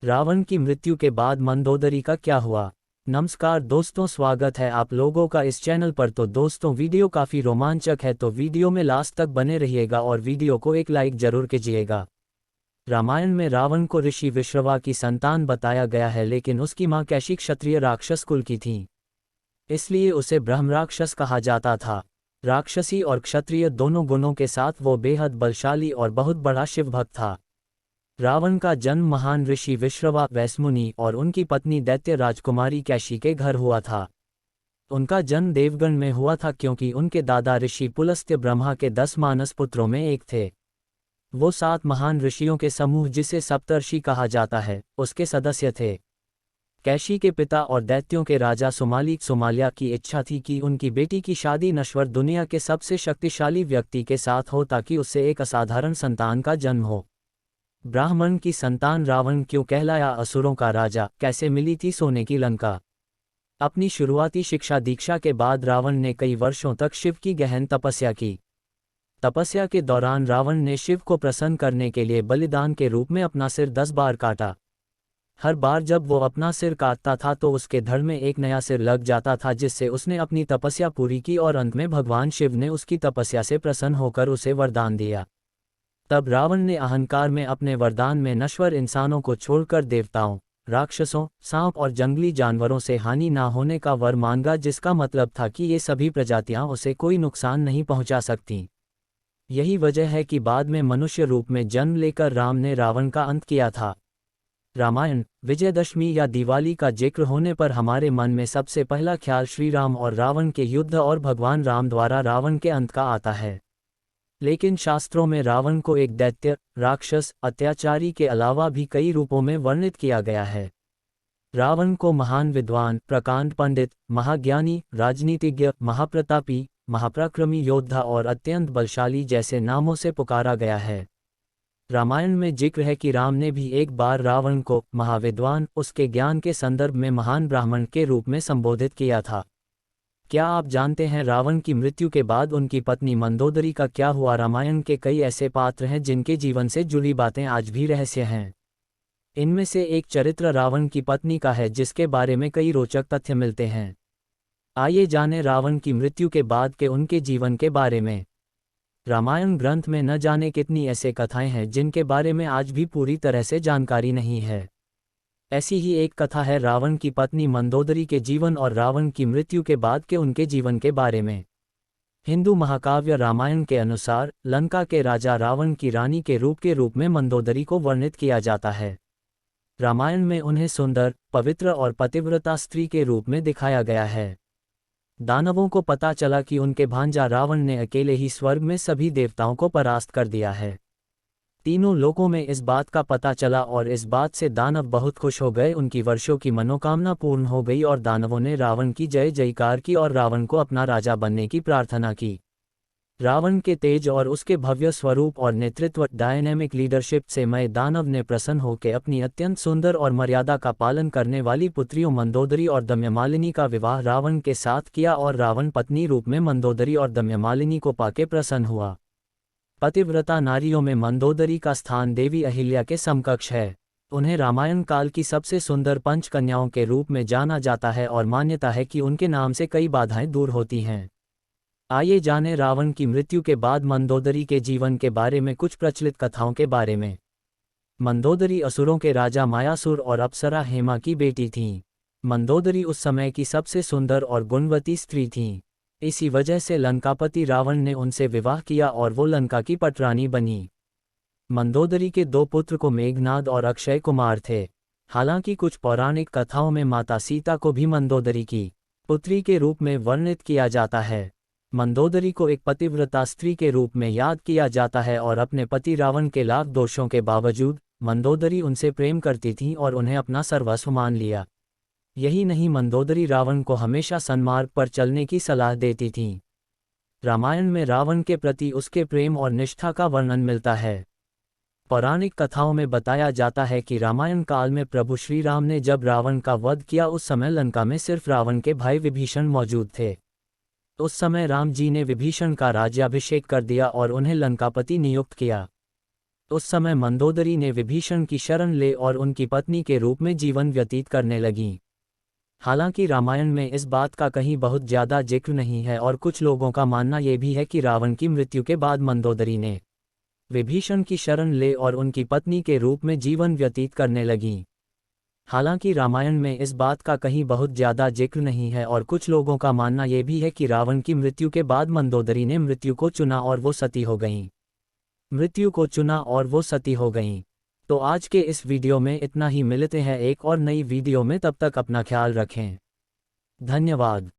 रावण की मृत्यु के बाद मंदोदरी का क्या हुआ। नमस्कार दोस्तों, स्वागत है आप लोगों का इस चैनल पर। तो दोस्तों, वीडियो काफ़ी रोमांचक है, तो वीडियो में लास्ट तक बने रहिएगा और वीडियो को एक लाइक जरूर कीजिएगा। रामायण में रावण को ऋषि विश्रवा की संतान बताया गया है, लेकिन उसकी मां कैशी क्षत्रिय राक्षस कुल की थी, इसलिए उसे ब्रह्मराक्षस कहा जाता था। राक्षसी और क्षत्रिय दोनों गुणों के साथ वो बेहद बलशाली और बहुत बड़ा शिवभक्त था। रावण का जन्म महान ऋषि विश्रवा वैश्मुनि और उनकी पत्नी दैत्य राजकुमारी कैशी के घर हुआ था। उनका जन्म देवगण में हुआ था, क्योंकि उनके दादा ऋषि पुलस्त्य ब्रह्मा के 10 मानस पुत्रों में एक थे। वो 7 महान ऋषियों के समूह, जिसे सप्तर्षि कहा जाता है, उसके सदस्य थे। कैशी के पिता और दैत्यों के राजा सुमालिया की इच्छा थी कि उनकी बेटी की शादी नश्वर दुनिया के सबसे शक्तिशाली व्यक्ति के साथ हो, ताकि उससे एक असाधारण संतान का जन्म हो। ब्राह्मण की संतान रावण क्यों कहलाया? असुरों का राजा, कैसे मिली थी सोने की लंका? अपनी शुरुआती शिक्षा दीक्षा के बाद रावण ने कई वर्षों तक शिव की गहन तपस्या की। तपस्या के दौरान रावण ने शिव को प्रसन्न करने के लिए बलिदान के रूप में अपना सिर 10 बार काटा। हर बार जब वो अपना सिर काटता था तो उसके धड़ में एक नया सिर लग जाता था, जिससे उसने अपनी तपस्या पूरी की और अंत में भगवान शिव ने उसकी तपस्या से प्रसन्न होकर उसे वरदान दिया। तब रावण ने अहंकार में अपने वरदान में नश्वर इंसानों को छोड़कर देवताओं, राक्षसों, सांप और जंगली जानवरों से हानि ना होने का वर मांगा, जिसका मतलब था कि ये सभी प्रजातियां उसे कोई नुकसान नहीं पहुंचा सकती। यही वजह है कि बाद में मनुष्य रूप में जन्म लेकर राम ने रावण का अंत किया था। रामायण, विजयदशमी या दिवाली का जिक्र होने पर हमारे मन में सबसे पहला ख्याल श्री राम और रावण के युद्ध और भगवान राम द्वारा रावण के अंत का आता है। लेकिन शास्त्रों में रावण को एक दैत्य, राक्षस, अत्याचारी के अलावा भी कई रूपों में वर्णित किया गया है। रावण को महान विद्वान, प्रकांड पंडित, महाज्ञानी, राजनीतिज्ञ, महाप्रतापी, महापराक्रमी योद्धा और अत्यंत बलशाली जैसे नामों से पुकारा गया है। रामायण में जिक्र है कि राम ने भी एक बार रावण को महाविद्वान, उसके ज्ञान के संदर्भ में महान ब्राह्मण के रूप में संबोधित किया था। क्या आप जानते हैं रावण की मृत्यु के बाद उनकी पत्नी मंदोदरी का क्या हुआ? रामायण के कई ऐसे पात्र हैं जिनके जीवन से जुड़ी बातें आज भी रहस्य हैं। इनमें से एक चरित्र रावण की पत्नी का है, जिसके बारे में कई रोचक तथ्य मिलते हैं। आइए जानें रावण की मृत्यु के बाद के उनके जीवन के बारे में। रामायण ग्रंथ में न जाने कितनी ऐसे कथाएं हैं जिनके बारे में आज भी पूरी तरह से जानकारी नहीं है। ऐसी ही एक कथा है रावण की पत्नी मंदोदरी के जीवन और रावण की मृत्यु के बाद के उनके जीवन के बारे में। हिंदू महाकाव्य रामायण के अनुसार लंका के राजा रावण की रानी के रूप में मंदोदरी को वर्णित किया जाता है। रामायण में उन्हें सुंदर, पवित्र और पतिव्रता स्त्री के रूप में दिखाया गया है। दानवों को पता चला कि उनके भांजा रावण ने अकेले ही स्वर्ग में सभी देवताओं को परास्त कर दिया है। तीनों लोकों में इस बात का पता चला और इस बात से दानव बहुत खुश हो गए। उनकी वर्षों की मनोकामना पूर्ण हो गई और दानवों ने रावण की जय जयकार की और रावण को अपना राजा बनने की प्रार्थना की। रावण के तेज और उसके भव्य स्वरूप और नेतृत्व, डायनेमिक लीडरशिप से मय दानव ने प्रसन्न होकर अपनी अत्यंत सुंदर और मर्यादा का पालन करने वाली पुत्रियों मंदोदरी और दमयमालिनी का विवाह रावण के साथ किया और रावण पत्नी रूप में मंदोदरी और दमयमालिनी को पाके प्रसन्न हुआ। पतिव्रता नारियों में मंदोदरी का स्थान देवी अहिल्या के समकक्ष है। उन्हें रामायण काल की सबसे सुंदर पंचकन्याओं के रूप में जाना जाता है और मान्यता है कि उनके नाम से कई बाधाएं दूर होती हैं। आइए जानें रावण की मृत्यु के बाद मंदोदरी के जीवन के बारे में कुछ प्रचलित कथाओं के बारे में। मंदोदरी असुरों के राजा मायासुर और अप्सरा हेमा की बेटी थीं। मंदोदरी उस समय की सबसे सुंदर और गुणवती स्त्री थीं। इसी वजह से लंकापति रावण ने उनसे विवाह किया और वो लंका की पटरानी बनी। मंदोदरी के 2 पुत्र को मेघनाद और अक्षय कुमार थे। हालांकि कुछ पौराणिक कथाओं में माता सीता को भी मंदोदरी की पुत्री के रूप में वर्णित किया जाता है। मंदोदरी को एक पतिव्रता स्त्री के रूप में याद किया जाता है और अपने पति रावण के लाख दोषों के बावजूद मंदोदरी उनसे प्रेम करती थी और उन्हें अपना सर्वस्व मान लिया। यही नहीं, मंदोदरी रावण को हमेशा सन्मार्ग पर चलने की सलाह देती थीं। रामायण में रावण के प्रति उसके प्रेम और निष्ठा का वर्णन मिलता है। पौराणिक कथाओं में बताया जाता है कि रामायण काल में प्रभु श्री राम ने जब रावण का वध किया, उस समय लंका में सिर्फ रावण के भाई विभीषण मौजूद थे। उस समय राम जी ने विभीषण का राज्याभिषेक कर दिया और उन्हें लंकापति नियुक्त किया। उस समय मंदोदरी ने विभीषण की शरण ले और उनकी पत्नी के रूप में जीवन व्यतीत करने लगीं। हालांकि रामायण में इस बात का कहीं बहुत ज़्यादा जिक्र नहीं है और कुछ लोगों का मानना यह भी है कि रावण की मृत्यु के बाद मंदोदरी ने विभीषण की शरण ले और उनकी पत्नी के रूप में जीवन व्यतीत करने लगीं। हालांकि रामायण में इस बात का कहीं बहुत ज़्यादा जिक्र नहीं है और कुछ लोगों का मानना यह भी है कि रावण की मृत्यु के बाद मंदोदरी ने मृत्यु को चुना और वो सती हो गईं। तो आज के इस वीडियो में इतना ही। मिलते हैं एक और नई वीडियो में, तब तक अपना ख्याल रखें। धन्यवाद।